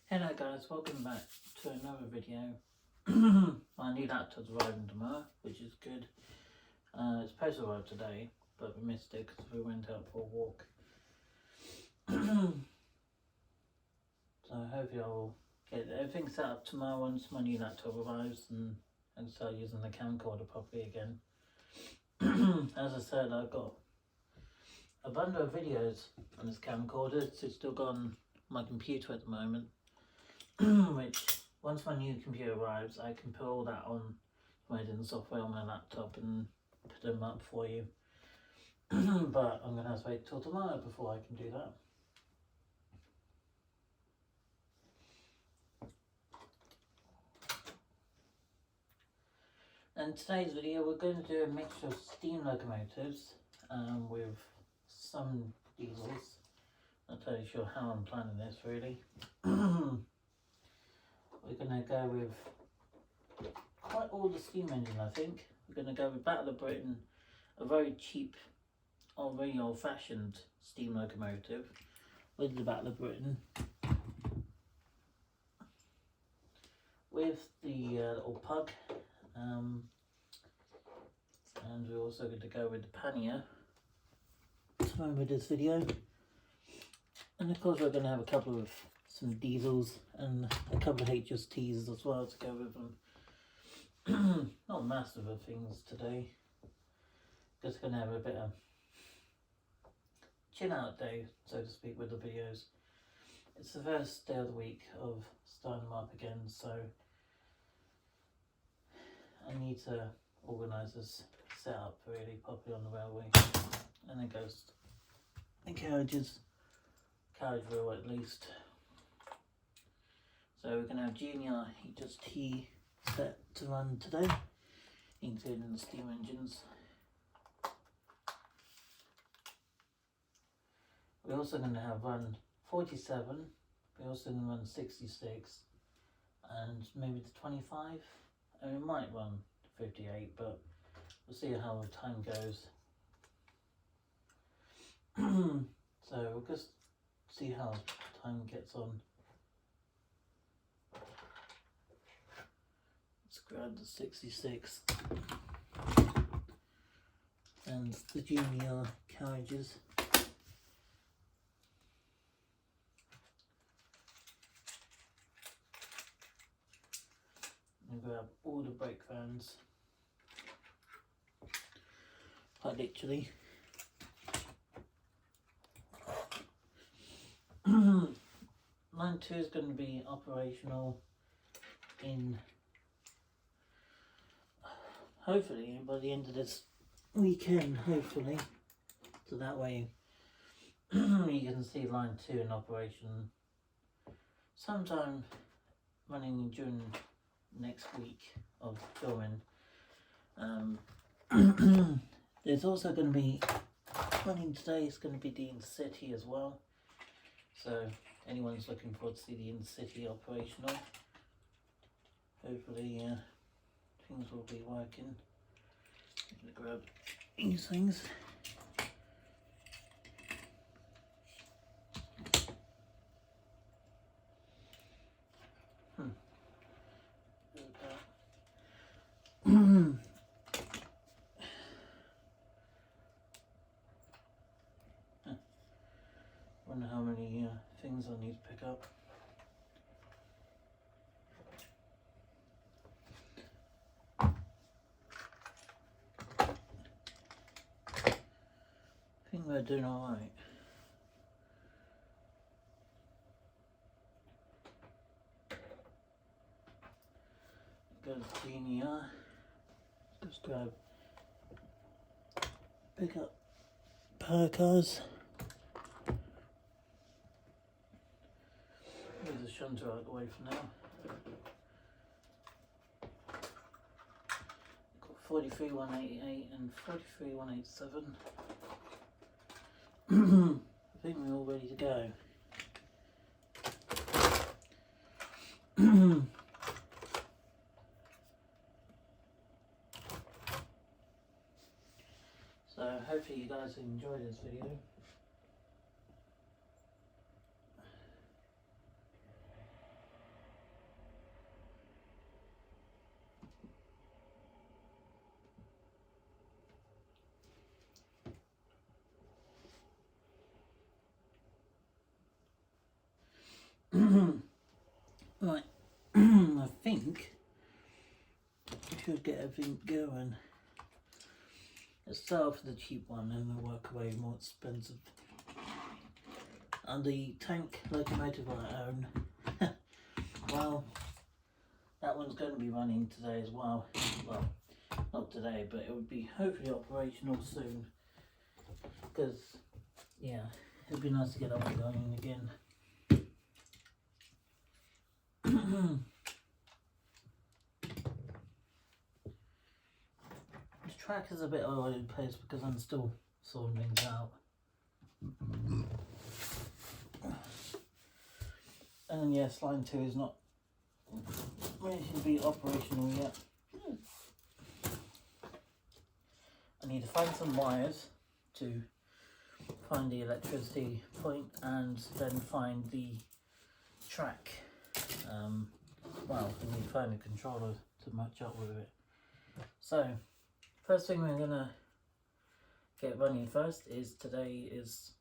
Hello guys, welcome back to another video. My new laptop's arriving tomorrow, which is good. It's supposed to arrive today, but we missed it because we went out for a walk. So hopefully I'll get everything set up tomorrow once my new laptop arrives and I can start using the camcorder properly again. As I said, I've got a bundle of videos on this camcorder. It's still got on my computer at the moment. Which, once my new computer arrives, I can put all that on my editing software on my laptop and put them up for you. But I'm going to have to wait till tomorrow before I can do that. In today's video, we're going to do a mixture of steam locomotives with some diesels. Not totally sure how I'm planning this really. We're going to go with quite all the steam engine, I think. We're going to go with Battle of Britain, a very cheap or very old-fashioned steam locomotive with the Battle of Britain. With the little pug. And we're also going to go with the pannier to run with this video. And of course we're going to have a couple of some diesels and a couple of HSTs as well to go with them. Not massive of things today. Just going to have a bit of chill out day, so to speak, with the videos. It's the first day of the week of starting them up again, so I need to organise this setup really properly on the railway. And it goes in carriage wheel at least. So we're going to have Junior HST set to run today, including the steam engines. We're also going to have run 47, we're also going to run 66 and maybe the 25, and we might run 58, but we'll see how the time goes. So we'll just see how time gets on. Let's grab the 66 and the Junior carriages. And grab all the brake vans, quite literally. Line 2 is going to be operational in, hopefully, by the end of this weekend, hopefully. So that way you can see line 2 in operation sometime running during next week of filming. There's also going to be running today, is going to be the Intercity as well. So anyone's looking forward to see the Intercity operational, hopefully things will be working. I'm going to grab these things. Wonder how many things I need to pick up. I think we're doing alright. Go to Junior. Just grab, pick up power cars. Move the shunter out of the way for now. Got 43188 and 43187. I think we're all ready to go. So hopefully you guys enjoyed this video. Right, I think we should get everything going. Let's start off with the cheap one and then work away more expensive. And the tank locomotive I own, well, that one's going to be running today as well. Well, not today, but it would be hopefully operational soon. Because, yeah, it would be nice to get up and going again. The track is a bit all over the place because I'm still sorting things out. And yes, line 2 is not ready to be operational yet. I need to find some wires to find the electricity point and then find the track. Well, I need to find a controller to match up with it. So, first thing we're gonna get running first is today is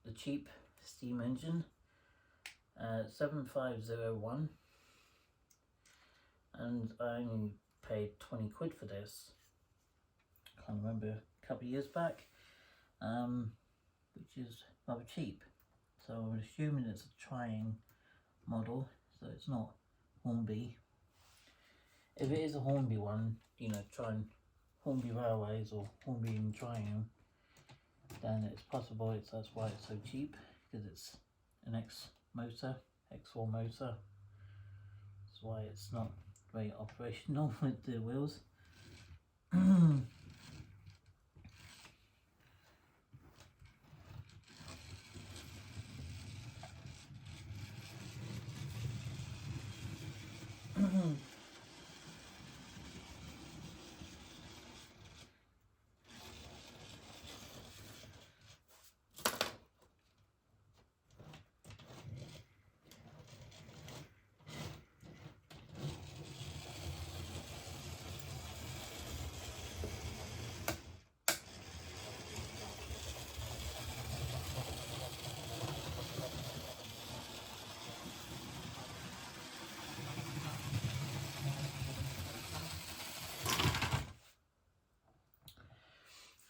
the cheap steam engine, 7501, and I only paid 20 quid for this. Can't remember, a couple of years back, which is rather cheap. So I'm assuming it's a trying model, so it's not Hornby. If it is a Hornby one, you know, trying Hornby Railways or Hornby and Triumph, then it's possible that's why it's so cheap, because it's an X motor, X4 motor. That's why it's not very operational with the wheels.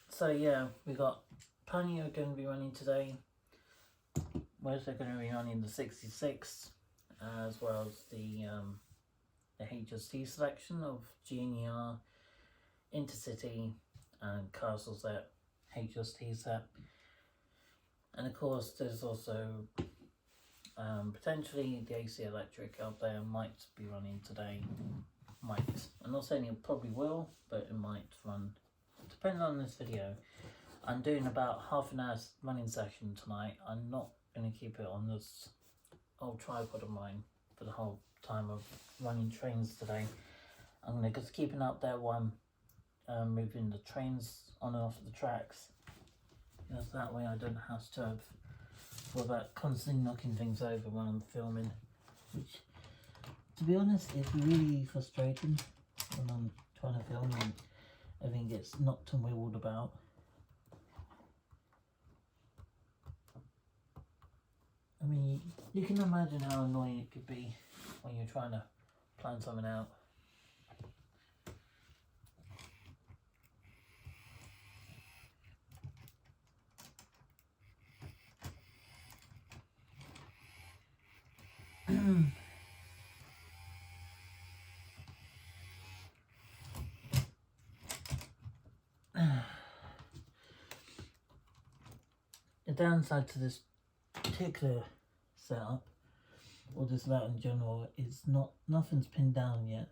So yeah, we got plenty are going to be running today. We're also going to be running the 66, as well as the HST selection of GNER, Intercity and Castlezet HST set. And of course there's also potentially the AC Electric out there might be running today. Might. I'm not saying it probably will, but it might run. Depending on this video. I'm doing about half an hour running session tonight. I'm not going to keep it on this old tripod of mine for the whole time of running trains today. I'm going to just keep it up there while I'm moving the trains on and off the tracks. Because that way I don't have to have all that constantly knocking things over when I'm filming. Which, to be honest, is really frustrating when I'm trying to film and everything gets knocked and wheeled about. I mean, you can imagine how annoying it could be when you're trying to plan something out. The downside to this particular setup, or this layout in general, is nothing's pinned down yet.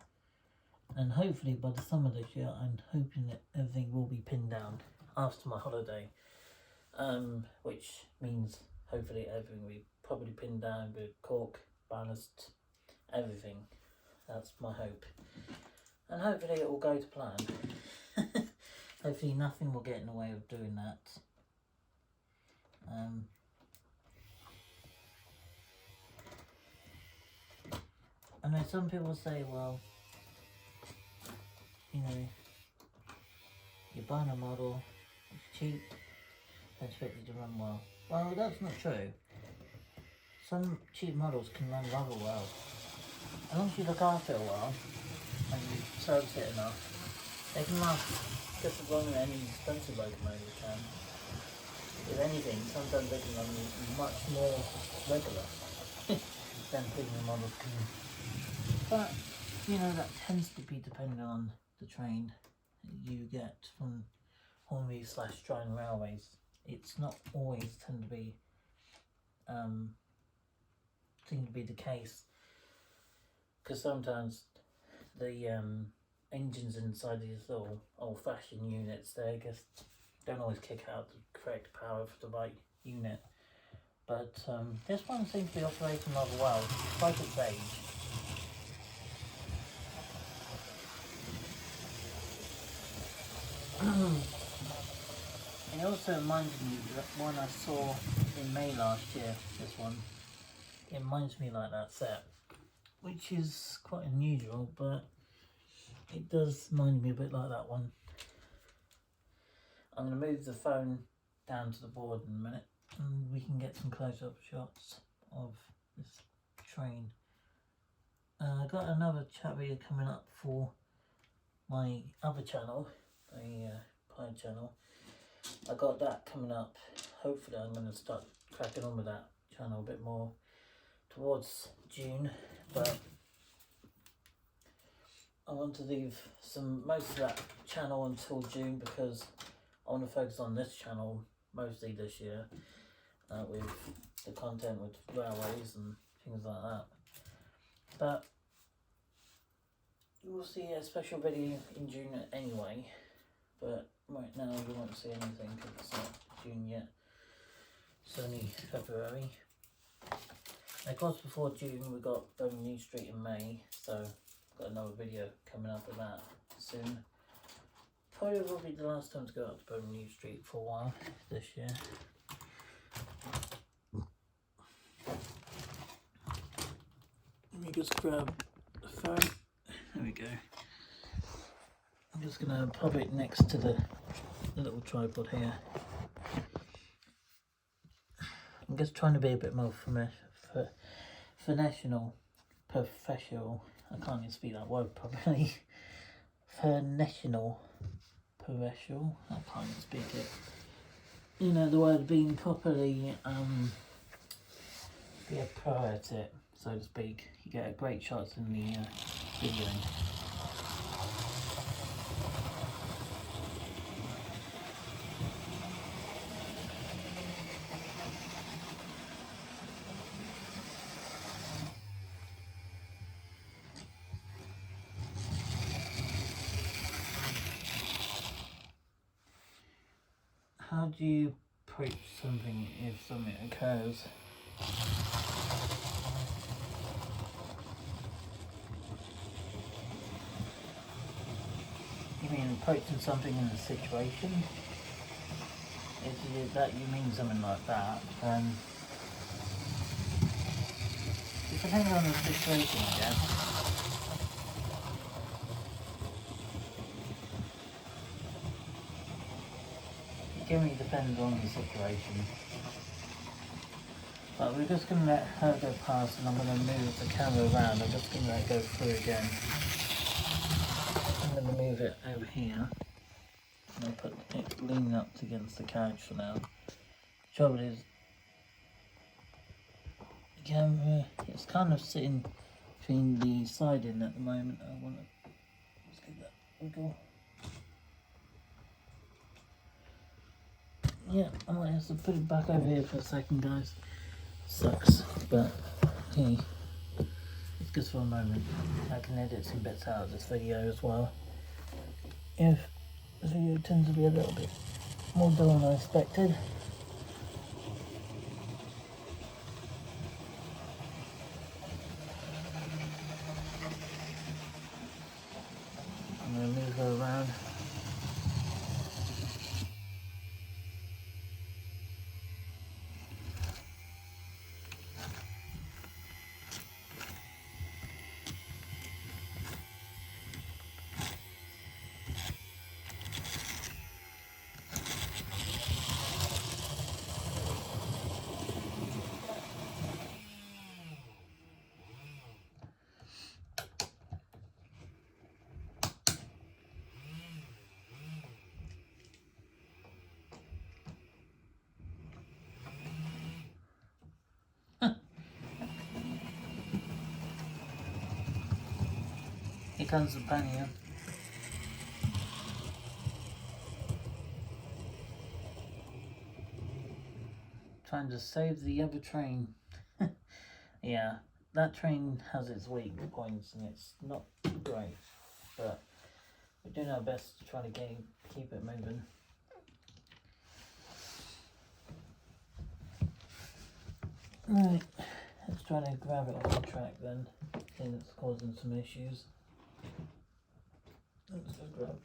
And hopefully by the summer this year, I'm hoping that everything will be pinned down after my holiday. Which means hopefully everything will be properly pinned down with cork, ballast, everything. That's my hope. And hopefully it will go to plan. Hopefully nothing will get in the way of doing that. I know some people say, well, you know, you're buying a model, it's cheap, don't expect it to run well. Well, that's not true. some cheap models can run rather well. As long as you look after it well and you service it enough, they can last just as long as any expensive locomotive can. If anything, sometimes they can run much more regular than premium models can. But, you know, that tends to be dependent on the train you get from Hornby/Strine Railways. It's not always seem to be the case, because sometimes the engines inside these little old-fashioned units, they just don't always kick out the correct power for the right unit. But this one seems to be operating rather well, despite its age. It also reminds me of the one I saw in May last year, this one. It reminds me like that set, which is quite unusual, but it does remind me a bit like that one. I'm going to move the phone down to the board in a minute and we can get some close-up shots of this train. I've got another chat video coming up for my other channel, the Pie channel. I got that coming up. Hopefully I'm going to start cracking on with that channel a bit more towards June, but I want to leave most of that channel until June, because I want to focus on this channel mostly this year, with the content with railways and things like that. But you will see a special video in June anyway, but right now you won't see anything because it's not June yet. It's only February. Of course, before June we got Birmingham New Street in May, so I've got another video coming up of that soon. Probably will be the last time to go up to Birmingham New Street for a while this year. Let me just grab the phone. There we go. I'm just going to pop it next to the little tripod here. I'm just trying to be a bit more professional. I can't even speak that word properly. Professional. I can't even speak it. You know, the word being properly, be a pro at it, so to speak. You get great shots in the video. How do you approach something if something occurs? You mean approaching something in a situation? If that you mean something like that, then it depends on the situation, I guess. It really depends on the situation. But we're just going to let her go past, and I'm going to move the camera around. I'm just going to let it go through again. I'm going to move it over here. And I'll put it leaning up against the couch for now. The trouble is, the camera, it's kind of sitting between the siding at the moment. I want to just give that a wiggle. Yeah, I might have to put it back over here for a second, guys. Sucks, but hey, it's just for a moment. I can edit some bits out of this video as well. If the video tends to be a little bit more dull than I expected. I'm going to move her around. Here comes the pannier. Trying to save the other train. Yeah, that train has its weak points and it's not great, but we're doing our best to try to keep it moving. Right, let's try to grab it off the track then. I think it's causing some issues. Let's go grab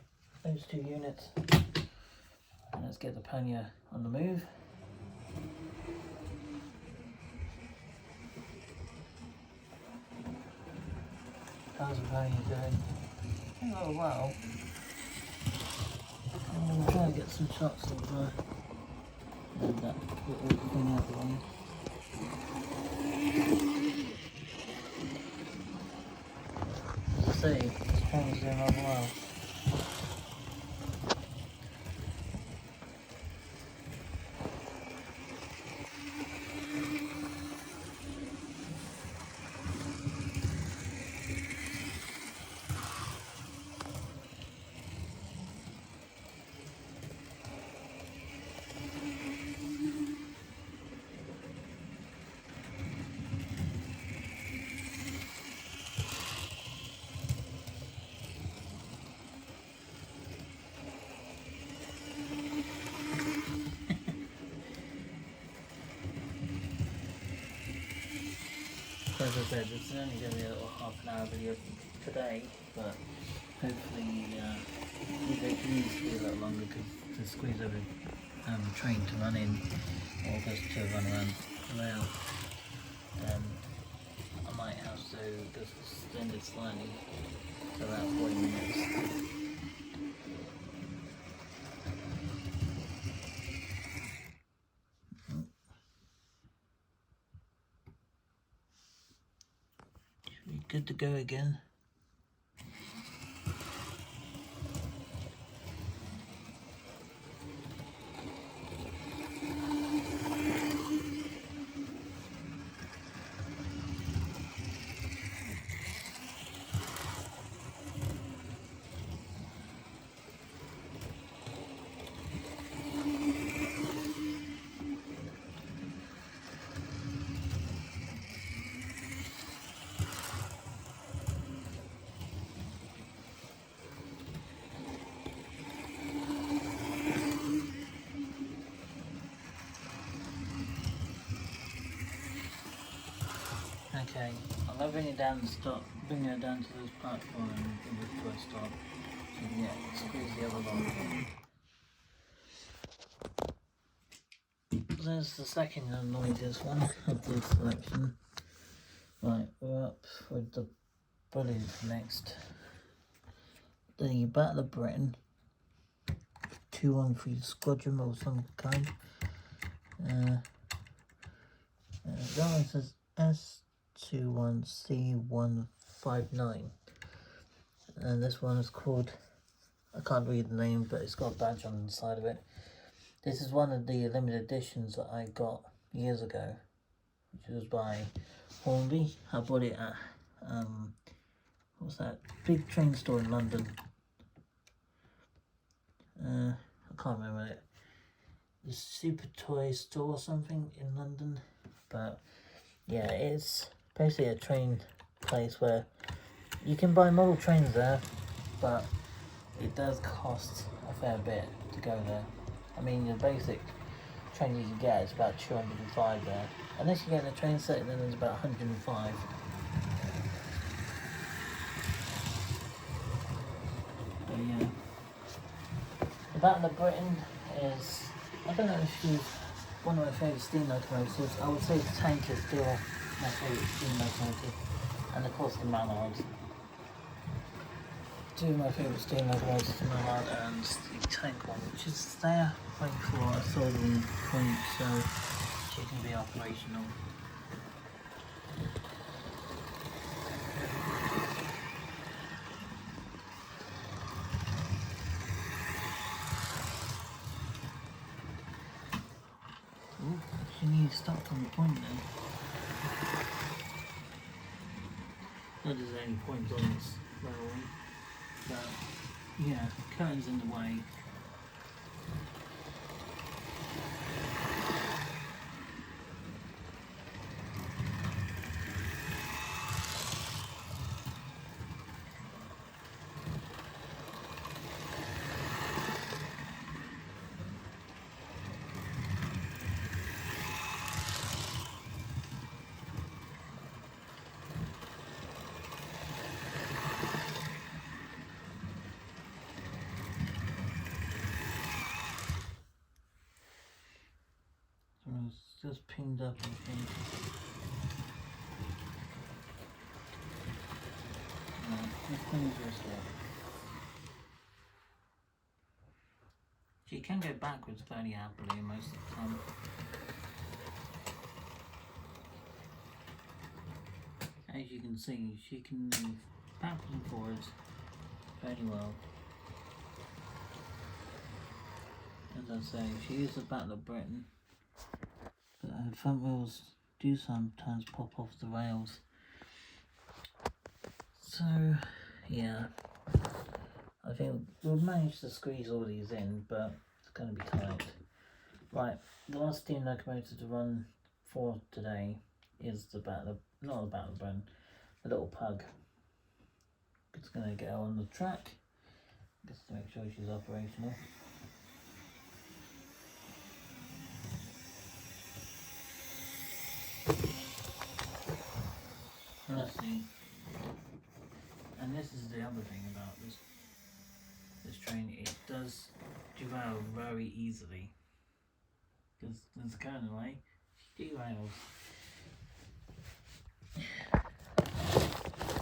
those 2 units. And let's get the pannier on the move. How's the pannier doing? Oh wow. I'm going to try and get some shots of that little thing out of the way. As I say, this train's doing rather well. As I said, this is only going to be a little half an hour video today, but hopefully it needs to be a little longer because to squeeze every train to run in or just to run around the layout, I might have to just extend it slightly to about 40 minutes. Good to go again. Okay, I'm going to bring it down to stop, bring it down to this platform and bring it to a stop. So yeah, squeeze the other one. There's the second and noisiest one of the selection. Right, we're up with the bullies next. The Battle of Britain 213 Squadron of some kind. That one says S21C159, and this one is called, I can't read the name, but it's got a badge on the side of it. This is one of the limited editions that I got years ago, which was by Hornby. I bought it at what's that big train store in London. I can't remember it. The Super Toy Store or something in London, but yeah, it's basically a train place where you can buy model trains there, but it does cost a fair bit to go there. I mean, the basic train you can get is about 205 there. Unless you get the train set, then it's about 105. But yeah, the Battle of Britain is, I don't know if you, one of my favourite steam locomotives. I would say the tank is still my favourite steam locomotive, and of course the Mallard. Two of my favourite steam locomotives, the Mallard and the tank one, which is there waiting for a soldering point so she can be operational. Ooh, she needs stopped on the point then. Not there's any points on this railway. But yeah, curtains in the way. So it's just pinged up, I think. No, this thing's just there. She can go backwards fairly happily most of the time. As you can see, she can move backwards and forwards fairly well. As I say, she is the Battle of Britain, but her front wheels do sometimes pop off the rails. So, yeah, I think we've managed to squeeze all these in, but it's going to be tight. Right, the last steam locomotive to run for today is the not the Battle of Britain, the little pug. It's going to get her on the track, just to make sure she's operational. Let's see. And this is the other thing about this train, it does derail very easily. Because there's a current in the way, she derails.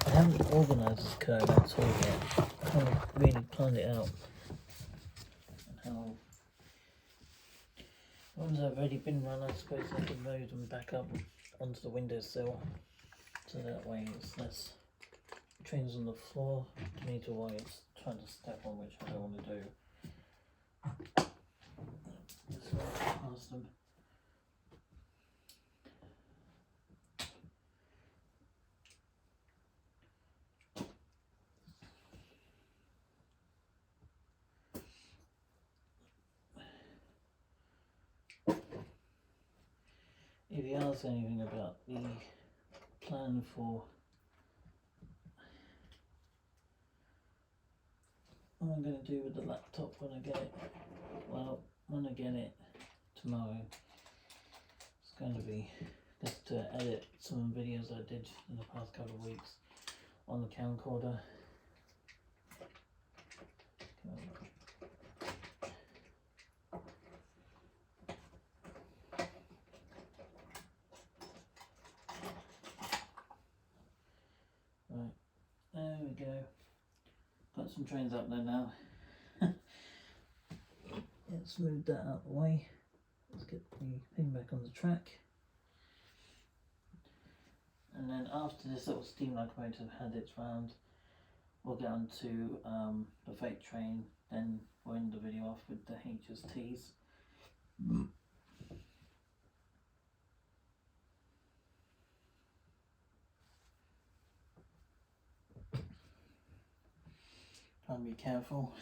I haven't organised this curve at all yet. I haven't really planned it out. And how ones that have already been run, I suppose I can load them back up onto the windowsill. So that way it's less trains on the floor to me to worry it's trying to step on, which I don't want to do. Just past them. If you ask anything about the plan for what I'm going to do with the laptop when I get it, well, when I get it tomorrow, it's going to be just to edit some videos I did in the past couple of weeks on the camcorder. Right, there we go. Got some trains up there now. Let's move that out of the way. Let's get the thing back on the track. And then after this little steam locomotive had its round, we'll get on to the freight train, then we'll end the video off with the HSTs. Try and be careful.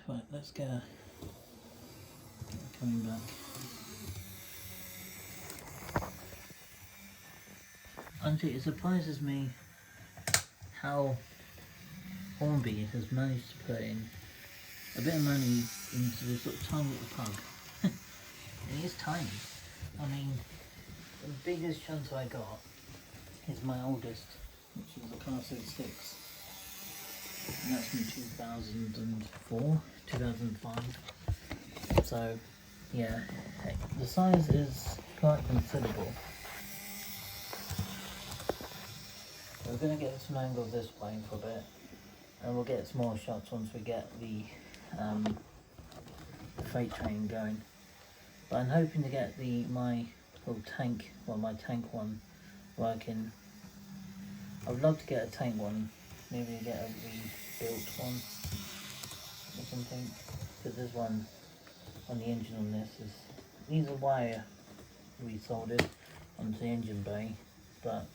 Right, let's go. Coming back. Actually, it surprises me how Hornby has managed to put in a bit of money into this sort of tiny little pug. And it is tiny. I mean, the biggest chance I got is my oldest, which is a Class 06. And that's from 2004, 2005. So, yeah, the size is quite considerable. We're going to get some angle this way for a bit, and we'll get some more shots once we get the freight train going. But I'm hoping to get my little tank, my tank one working. I would love to get a tank one, maybe get a rebuilt one or something, because this one on the engine on this needs a wire resoldered onto the engine bay, but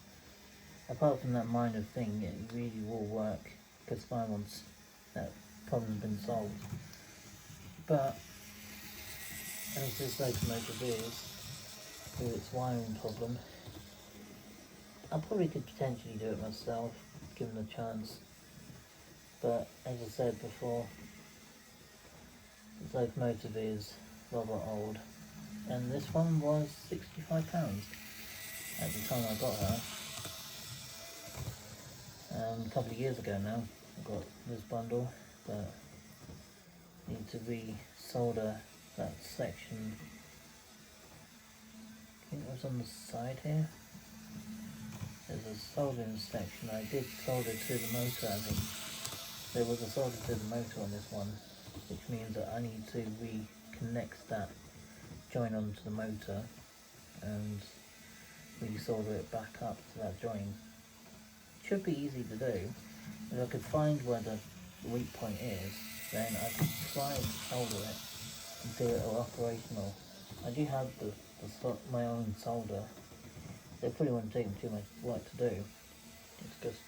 apart from that minor thing, it really will work, because finally once that problem's been solved. But as this locomotive is, with its wiring problem, I probably could potentially do it myself, given the chance. But as I said before, this locomotive is rather old, and this one was £65 at the time I got her. A couple of years ago now, I got this bundle, but need to re-solder that section. I think it was on the side here. There's a soldering section. I did solder to the motor, I think. There was a solder to the motor on this one, which means that I need to reconnect that joint onto the motor and re-solder it back up to that joint. Should be easy to do. If I could find where the weak point is, then I could try and solder it until it are operational. I do have my own solder. They probably wouldn't take me too much work to do. It's just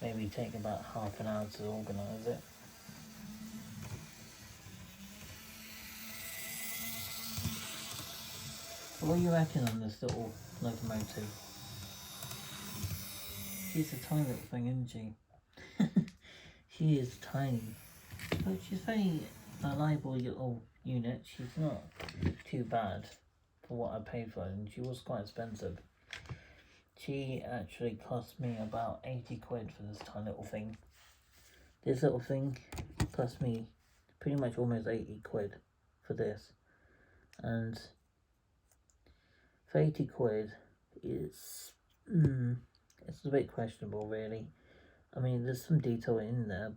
maybe take about half an hour to organise it. What do you reckon on this little locomotive? She's a tiny little thing, isn't she? She is tiny. But she's very reliable little unit. She's not too bad for what I paid for her, and she was quite expensive. She actually cost me about 80 quid for this tiny little thing. This little thing cost me pretty much almost 80 quid for this. And for 80 quid, it's a bit questionable, really. I mean, there's some detail in there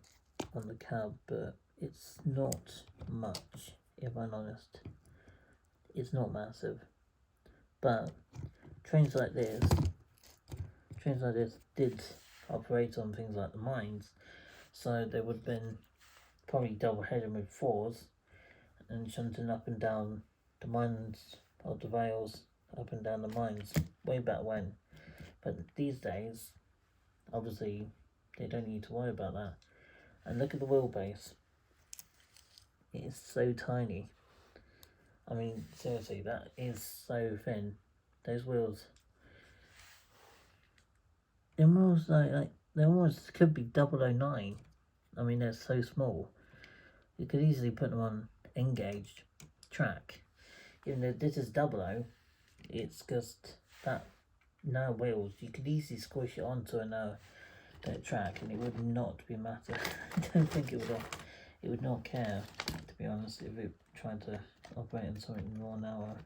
on the cab, but it's not much, if I'm honest. It's not massive. But trains like this did operate on things like the mines, so they would have been probably double heading with fours and shunting up and down the mines, or the rails up and down the mines way back when. But these days, obviously, they don't need to worry about that. And look at the wheelbase. It is so tiny. I mean, seriously, that is so thin. Those wheels, they're almost they almost could be 009. I mean, they're so small. You could easily put them on engaged track. Even though this is 00, it's just that narrow wheels. You could easily squish it onto a narrow track, and it would not be matter. I don't think it would not care, to be honest, if it tried to operate on something more narrow.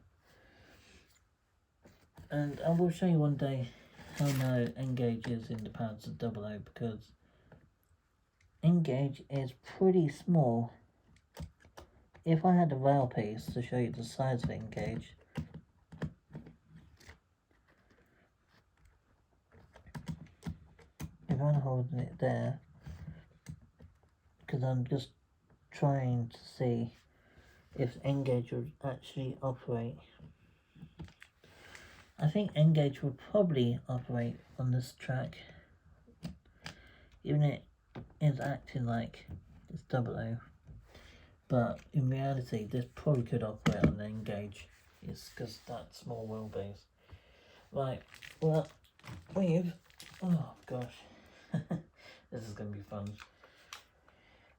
And I will show you one day how narrow N-gauge is in comparison to 00, because N-gauge is pretty small. If I had a rail piece to show you the size of N-gauge, if I'm holding it there, because I'm just trying to see if N-gauge would actually operate. I think N-gauge would probably operate on this track, even it is acting like it's 00. But in reality, this probably could operate on N-gauge. It's because that small wheelbase. Right, well, oh gosh, this is going to be fun.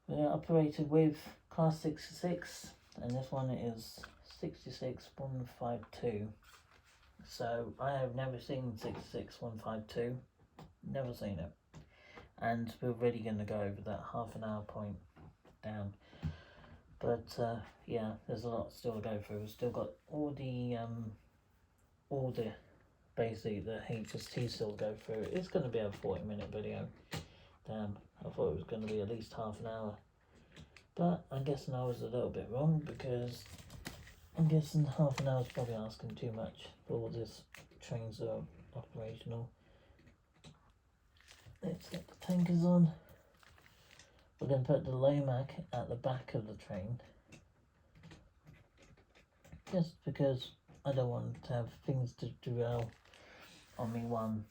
We're operated with class 66, and this one is 66152. So I have never seen 66152, never seen it. And we're really going to go over that half an hour point down. But yeah, there's a lot still to go through. We've still got all the basically the HST still to go through. It's going to be a 40-minute video. Damn, I thought it was going to be at least half an hour. But I'm guessing I was a little bit wrong, because I'm guessing half an hour is probably asking too much for all this trains are operational. Let's get the tankers on. We're going to put the Lomac at the back of the train, just because I don't want to have things to derail on me, one,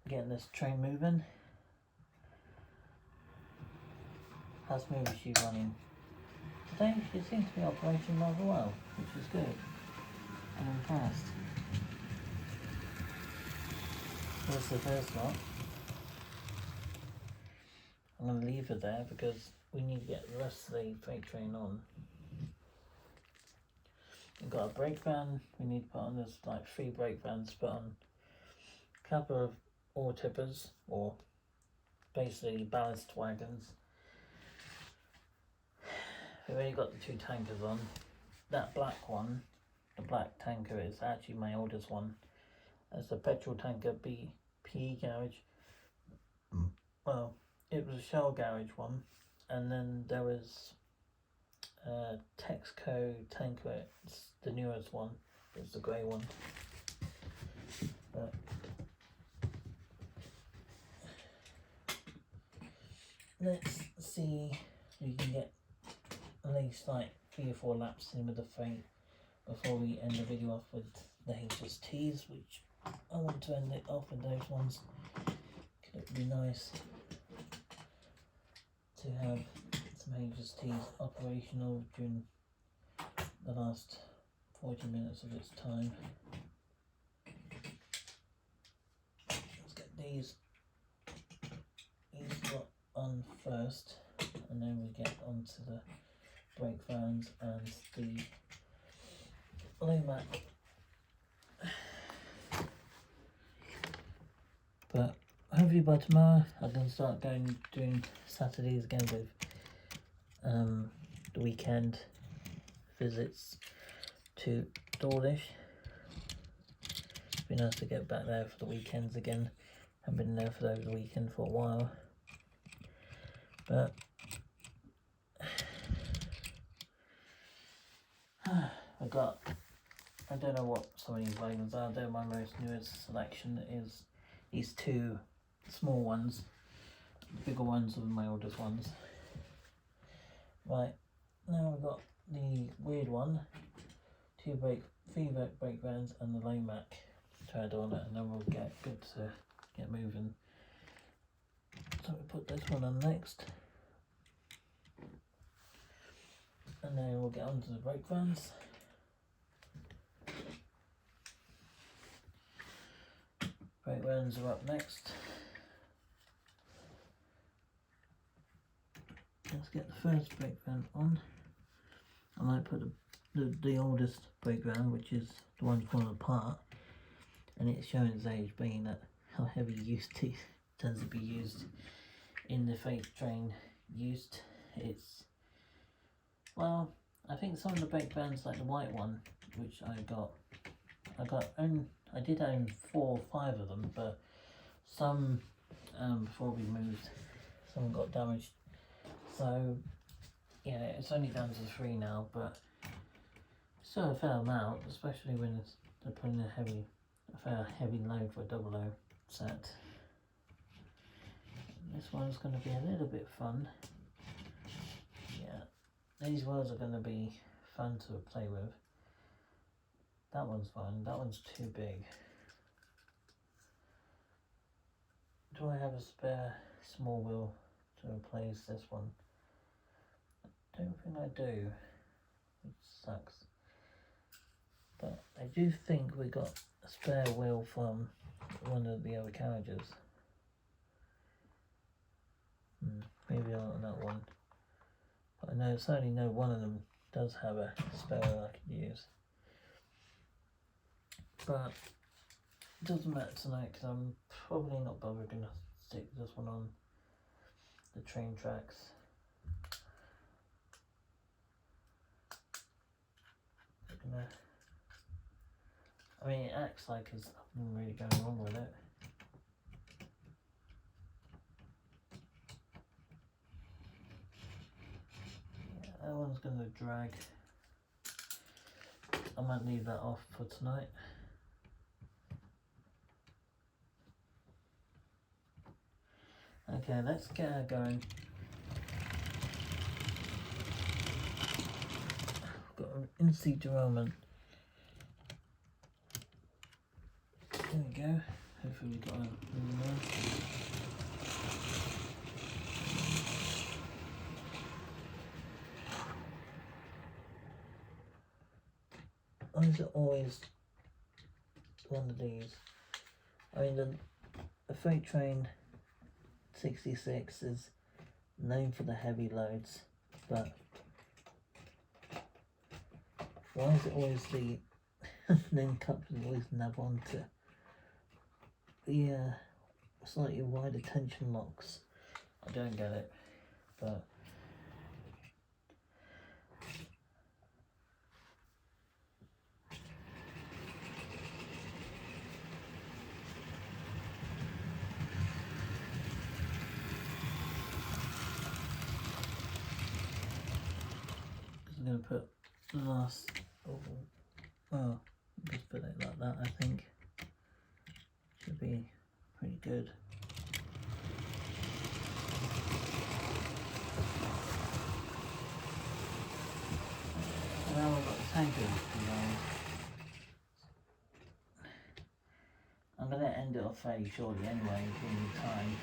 getting this train moving. How smooth is she running? Today she seems to be operating rather well, which is good. I'm impressed. Here's the first lot. I'm going to leave her there because we need to get the rest of the freight train on. We've got a brake van we need to put on. There's like 3 brake vans to put on. A couple of ore tippers, or basically ballast wagons. We've only got the 2 tankers on. That black one, the black tanker, is actually my oldest one. That's the petrol tanker BP garage. Well, it was a Shell garage one, and then there was Texco tanker. It's the newest one. It's the grey one. But let's see if we can get at least like 3 or 4 laps in with the freight before we end the video off with the HSTs, which I want to end it off with those ones. It would be nice to have some HSTs operational during the last 40 minutes of its time. Let's get these lot on first, and then we get onto the brake vans and the Lomac. But hopefully by tomorrow I can start doing Saturdays again with the weekend visits to Dawlish. It'd be nice to get back there for the weekends again. Haven't been there for over the weekend for a while. But I don't know what some of these wagons are. They're my most newest selection. Is these 2 small ones. The bigger ones are my oldest ones. Right, now we've got the weird one, 3 brake vans and the Lomac tread on it, and then we'll get good to get moving. So we put this one on next, and then we'll get onto the brake vans. Brake vans are up next. Let's get the first brake van on. I might put the oldest brake van, which is the one falling apart, and it's showing its age, being that how heavy tends to be used in the freight train used. It's, well, I think some of the brake vans, like the white one, which I did own 4 or 5 of them, but some before we moved, some got damaged. So yeah, it's only down to 3 now, but still a fair amount, especially when they're putting a fair heavy load for a 00 set. This one's going to be a little bit fun. Yeah, these wheels are going to be fun to play with. That one's fun. That one's too big. Do I have a spare small wheel to replace this one? I don't think I do, which sucks. But I do think we got a spare wheel from one of the other carriages. Maybe on that one. But I certainly know one of them does have a spare wheel I could use. But it doesn't matter tonight because I'm probably not bothered going to stick this one on the train tracks. I mean, it acts like there's nothing really going wrong with it. Yeah, that one's going to drag. I might leave that off for tonight. Okay, let's get her going. I've got an in-seat derailment. There we go. Hopefully we got a nice. Why is it always one of these? I mean, the freight train 66 is known for the heavy loads, but why is it always the name coupled always nab onto the slightly wider tension locks? I don't get it, but I'm going to put the last, well, just put it like that, I think. Should be pretty good. Now we've got the tankers involved. I'm going to end it off fairly shortly anyway, giving me time.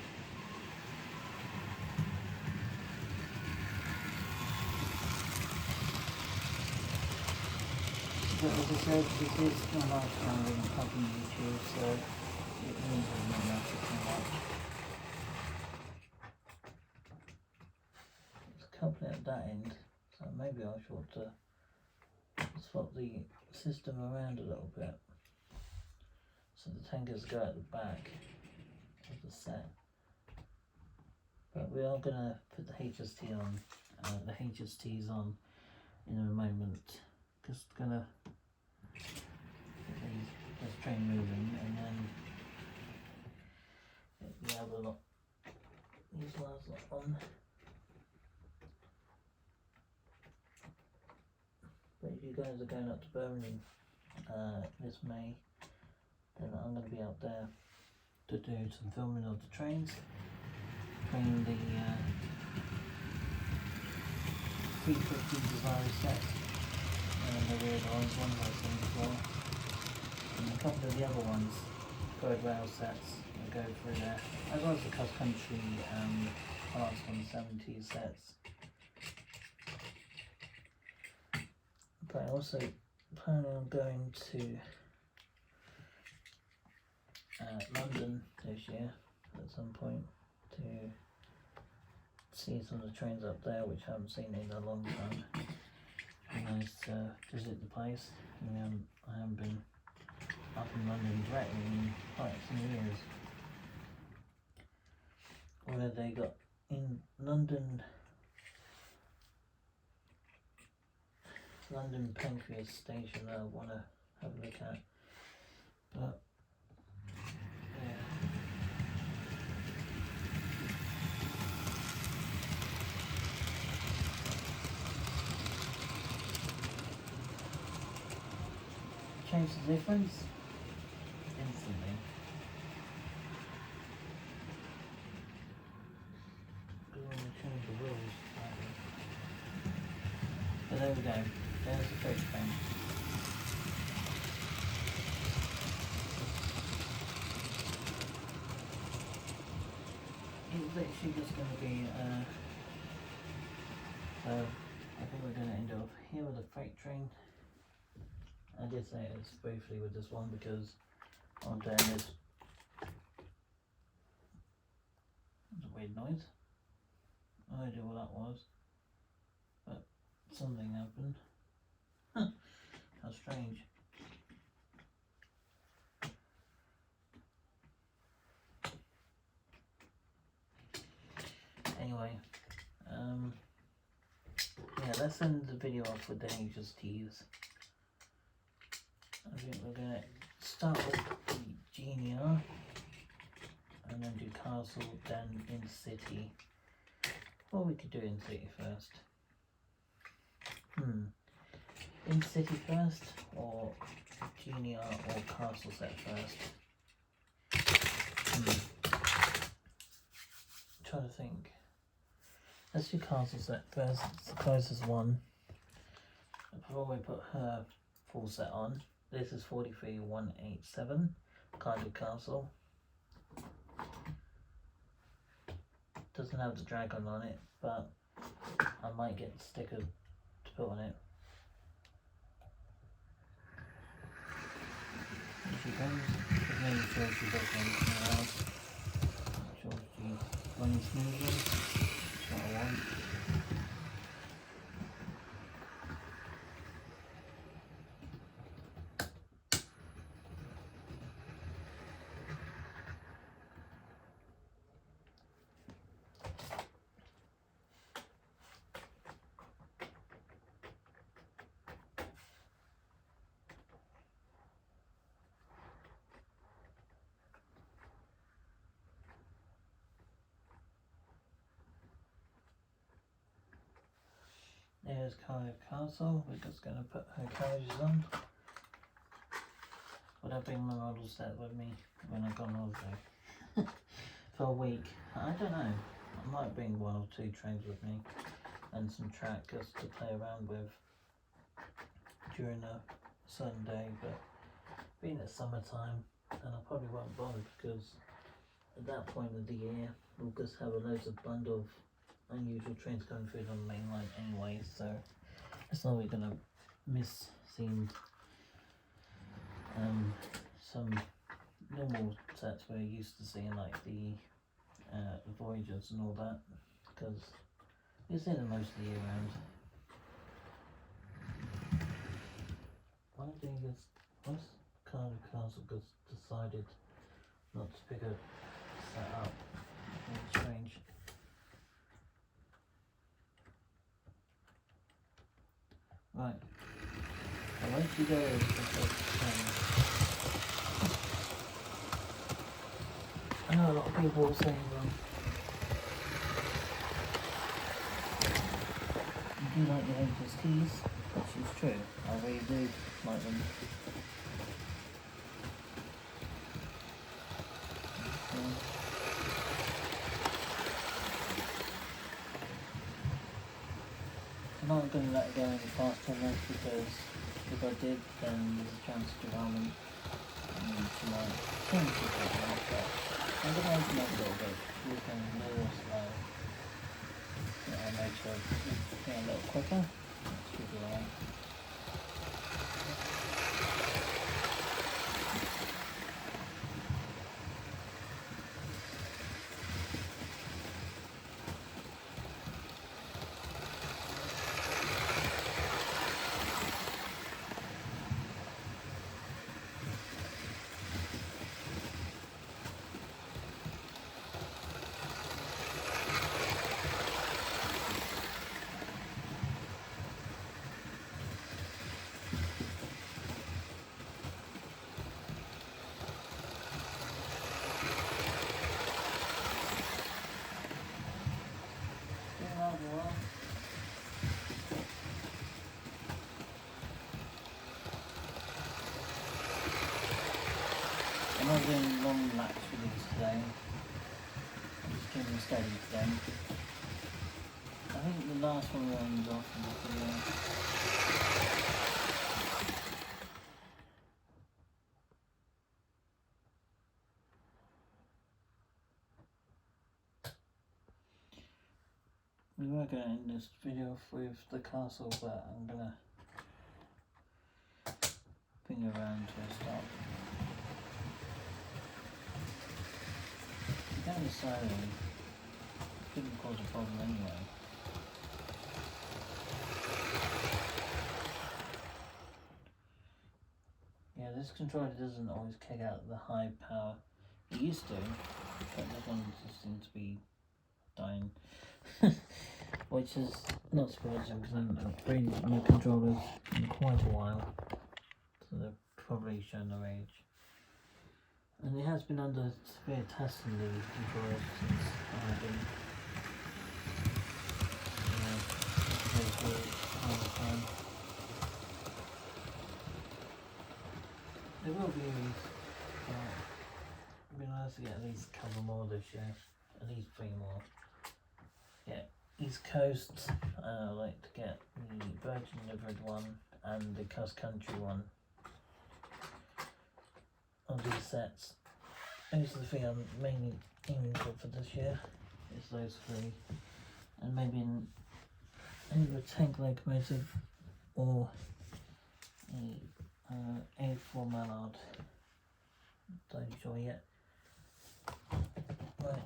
But as I said, this is my last time in covering YouTube, so it means I'm not matter too much. There's a couple at that end, so maybe I should swap the system around a little bit. So the tankers go at the back of the set. But we are going to put the HST on, the HSTs on in a moment. Just going to get this train moving and then get the other lot, these last lot on. But if you guys are going up to Birmingham this May, then I'm going to be out there to do some filming of the trains, training the 350 Desire set and the weird orange ones I've seen before, and a couple of the other ones, Bird Rail sets that go through there, as well as the cross country parts from the 70s sets. But I also plan on going to London this year at some point to see some of the trains up there which I haven't seen in a long time. It'd be nice to visit the place. I haven't been up in London directly in quite some years. Where they got in London Pancras station that I want to have a look at, but yeah. Change the difference instantly. We want to change the rules slightly. But there we go. There's the freight train. It's literally just going to be, I think we're going to end up here with a freight train. I did say it's briefly with this one because I'm doing this. That's a weird noise. No idea what that was, but something happened. How strange. Anyway, yeah, let's end the video off with the HSTs. I think we're going to start with the GNR and then do Castle, then in City. Well, we could do in City first. In City first, or GNR or Castle set first? I'm trying to think. Let's do Castle set first, it's the closest one. Before we put her full set on, this is 43187, Cardiff Castle. doesn't have the dragon on it, but I might get the sticker to put on it. Here she comes. Just making sure she doesn't anything else. Make sure she's running smoothly. That's what I want. There's Cardiff Castle. We're just going to put her carriages on. Would I bring my model set with me when I go on holiday? For a week? I don't know. I might bring 1 or 2 trains with me and some track just to play around with during a certain day, but being it's summertime, and I probably won't bother because at that point of the year we'll just have a loads of bundle of unusual trains going through on the main line anyway, so it's not really going to miss seeing some normal sets we're used to seeing, like the Voyagers and all that, because we see them most of the year round. Once Cardiff Castle just decided not to pick a set up, it's strange. Right, I'll let you go. I know a lot of people are saying you do like the HSTs, which is true. I really do like them. I'm not going to let it go any faster than this, because if I did, then there's a chance of derailment and she might change the equipment, but I'm going to open up a little bit. We can lower slow. I'll make sure it's getting a little quicker. That should be alright. I'm not doing long laps with these today. I'm just keeping them steady today. I think the last one runs off in the video. We were going to end this video off with the castle, but I'm going to bring it around to a stop. Going slowly couldn't cause a problem anyway. Yeah, this controller doesn't always kick out the high power. It used to, but this one just seems to be dying. Which is not surprising because I haven't upgraded my controllers in quite a while. So they've probably shown their age. And it has been under severe testing, these controllers, since I've been all the time. There will be these, but it'd be nice to get at least a couple more this year, at least 3 more. Yeah, East Coast, I'd like to get the Virgin Delivered one and the Cross Country one on these sets. Those are the 3 I'm mainly aiming for this year. It's those three. And maybe either a tank locomotive or a A4 Mallard. Don't sure yet. Right.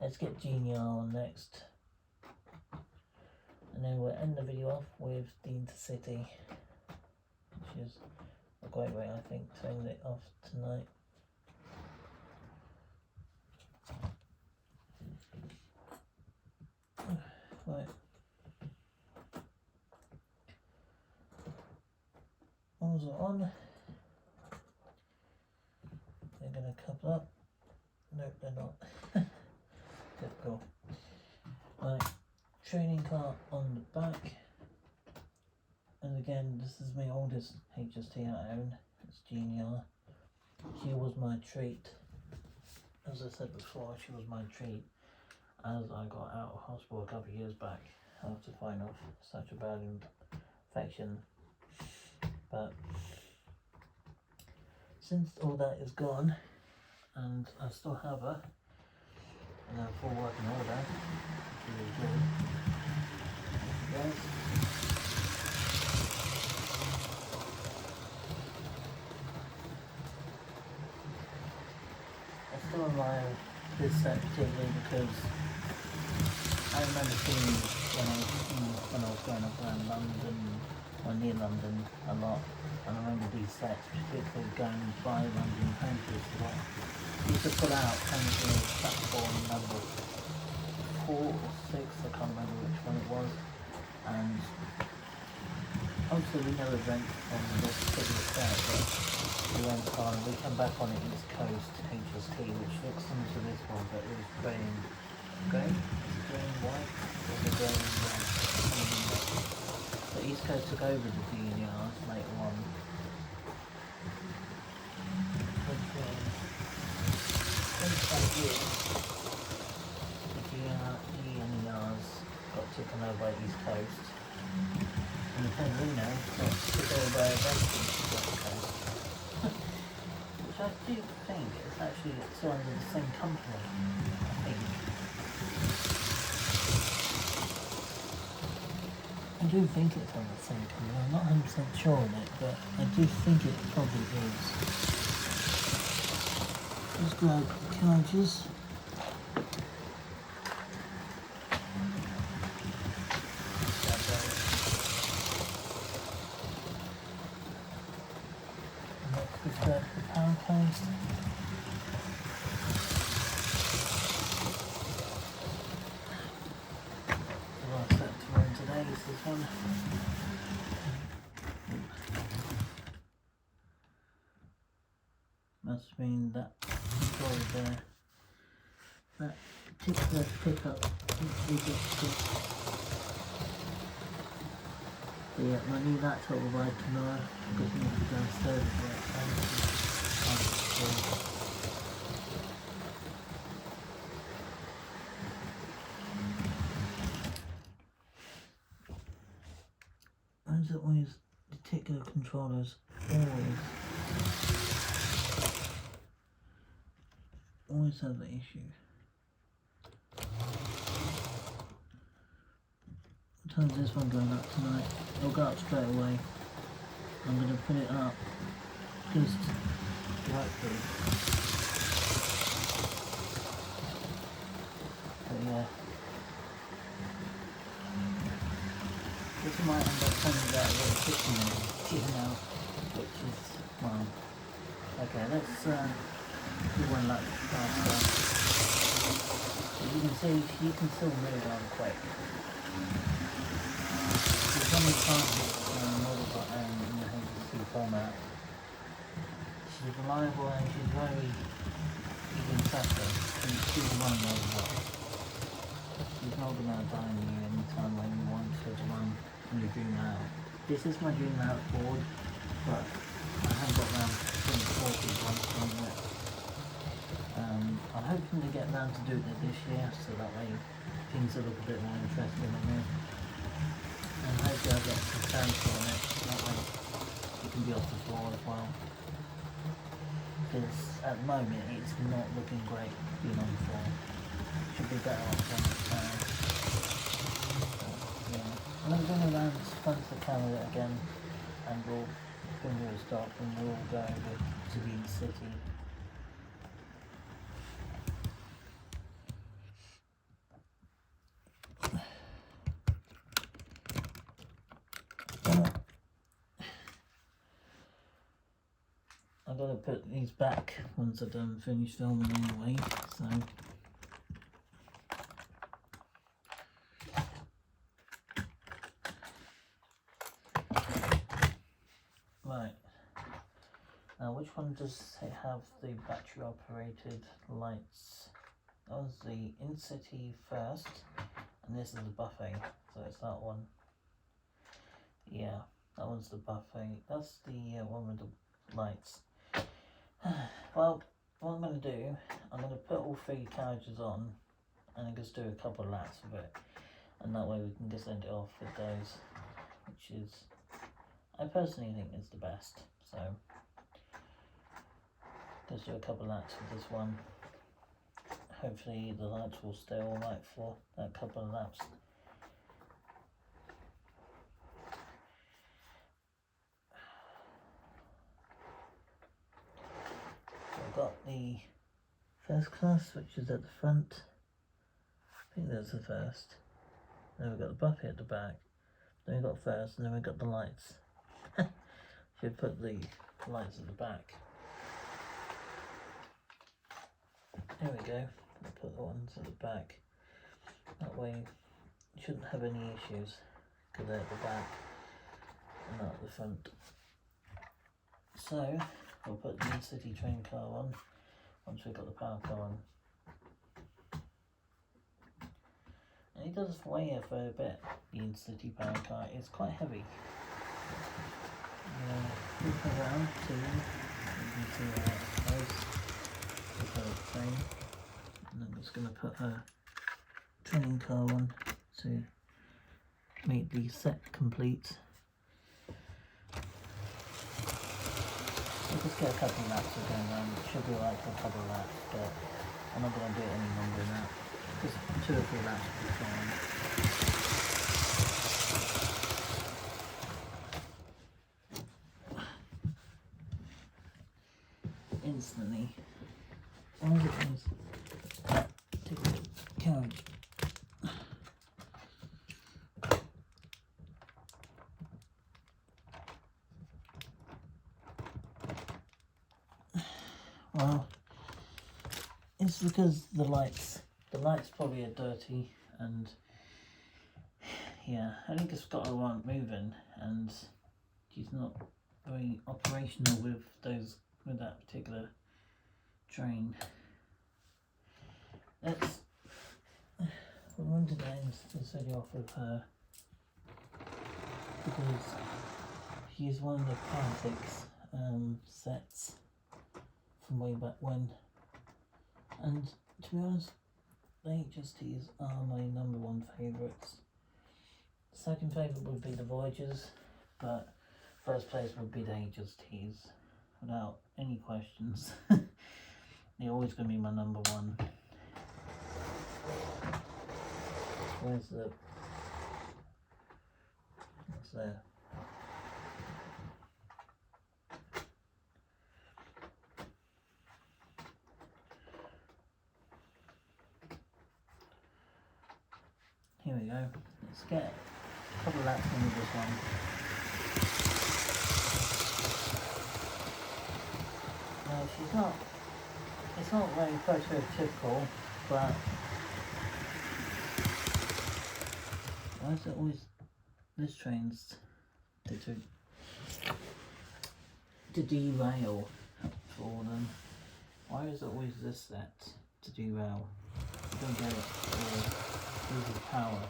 Let's get GNR on next. And then we'll end the video off with the Intercity, which is a great way, I think, to end it off tonight. Right. Oars are on. They're going to couple up. Nope, they're not. Typical. Right. Training car on the back. And again, this is my oldest HST I own. It's GNR. She was my treat. As I said before, she was my treat as I got out of hospital a couple of years back after fighting off such a bad infection. But since all that is gone and I still have her in a full working order, which is good. Yes. I still admire this set particularly because I remember seeing when I was growing up around London or near London a lot, and I remember these sets, particularly going by London countries a lot. We used to put out country platform number 4 or 6, I can't remember which one it was, and obviously we never went on this particular set, but we went on, we came back on it East Coast HST, which looks similar to this one, but it was grey and white, or the grey and white. The East Coast took over the GNR later on. The GNRs got taken over by East Coast, and the Penreno got took over by West Coast. Which I do think is actually still under the same company, I think. I do think it's on the same company. I'm not 100% sure on it, but I do think it probably is. Let's grab carriages. Next we've got the power post. The last set to run today is this one. Must mean that controller there. That particular pickup we just got. But yeah, my new laptop will arrive tomorrow because we need to go downstairs for it. Why is it always particular controllers always have the issue? What time's this one going up tonight? It'll go up straight away. I'm going to put it up just lightly. But yeah. This might end up turning out a little 50 minutes, even now, which is fine. Okay, let's do one lap faster. As you can see, you can still move on quick. There's only classes model in the HSC format. She's reliable and she's very even faster. She's run really well. She's not going to die on you anytime when you want her to run on your dream layout. This is my dream layout board, but I haven't got around to 40 once on it. I'm hoping to get around to do it this year, so that way things will look a bit more interesting on it. And hopefully I'll get some sounds on it, that way it can be off the floor as well. Because at the moment it's not looking great being on the floor. Should be better off when it's yeah. I'm going to bring around front of the camera again, and we'll bring you a stop and we'll go over to the city. I've got to put these back once I've done finished filming anyway, so. Right, now which one does it have the battery operated lights? That was the in-city first, and this is the buffet, so it's that one. Yeah, that one's the buffet. That's the one with the lights. Well, what I'm going to do, I'm going to put all 3 carriages on and then just do a couple of laps of it, and that way we can just end it off with those, which is, I personally think is the best. So just do a couple of laps with this one. Hopefully the lights will stay alright for that couple of laps. So I've got the first class, which is at the front. I think that's the first. Then we've got the buffet at the back. Then we've got first, and then we've got the lights. Should put the lights at the back. There we go. I'll put the ones at the back. That way you shouldn't have any issues, because they're at the back and not at the front. So we'll put the in-city train car on once we've got the power car on. And it does weigh a fair bit, the in-city power car. It's quite heavy. Flip around too, you can see how it goes with her train. And I'm just going to put a training car on to make the set complete. We'll just get a couple of laps of going around. It should be alright for a couple of laps, but I'm not going to do it any longer than that. Just 2 or 3 laps will be fine. Instantly. Why is it always take the carriage? Well, it's because the lights probably are dirty, and yeah, I think it's got her aren't moving, and she's not very operational with that particular train. We wanted to end this video off with her because she's one of the Politics sets from way back when, and to be honest, the HSTs are my #1 favourites. Second favourite would be the Voyagers, but first place would be the HSTs, without any questions. They're always going to be my #1. Where's the... what's there? Here we go. Let's get a couple of laps in with this one. No, she's not... it's not very prototypical, but... why is it always this train's to derail for them? Why is it always this set to derail? I don't get it. Or lose the power.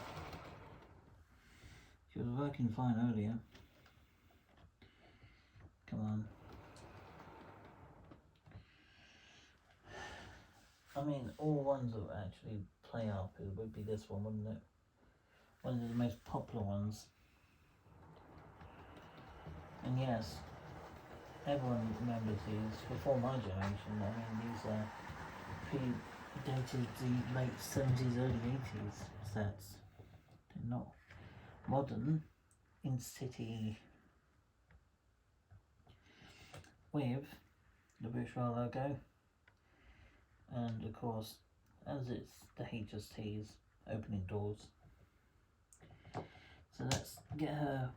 She was working fine earlier. Come on. I mean, all ones that actually play up, it would be this one, wouldn't it? One of the most popular ones. And yes, everyone remembers these before my generation. I mean, these are dated the late 70s, early 80s sets. They're not modern. Intercity with the Bourgeois logo, and of course, as it's the HST's opening doors. So let's get her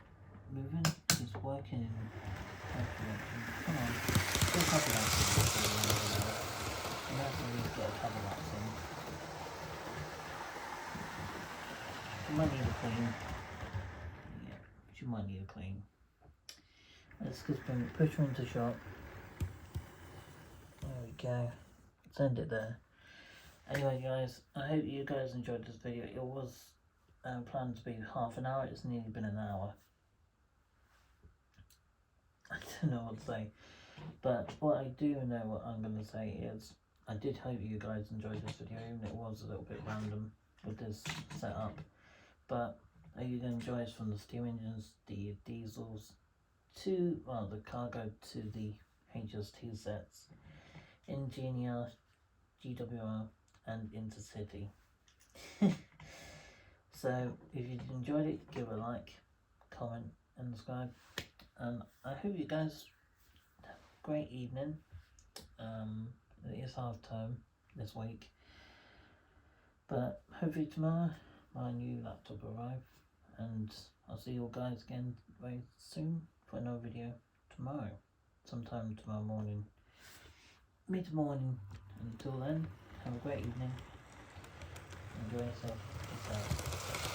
moving. She's working in come on, do a couple laps in before the end of the hour. You have to at least get a couple laps in. She might need a clean. Yeah, she might need a clean. Let's just push her into shot. There we go. Send it there. Anyway guys, I hope you guys enjoyed this video. It was planned to be half an hour. It's nearly been an hour. I don't know what to say. But what I do know what I'm going to say is I did hope you guys enjoyed this video, even if it was a little bit random with this setup. But I hope you enjoy it from the steam engines, the diesels, to, well, the cargo to the HST sets, Ingenia, GWR and Intercity. So if you enjoyed it, give a like, comment and subscribe, and I hope you guys have a great evening. It is half term this week, but hopefully tomorrow my new laptop will arrive, and I'll see you guys again very soon for another video tomorrow, sometime tomorrow morning, mid-morning. Until then, have a great evening, enjoy yourself, peace out.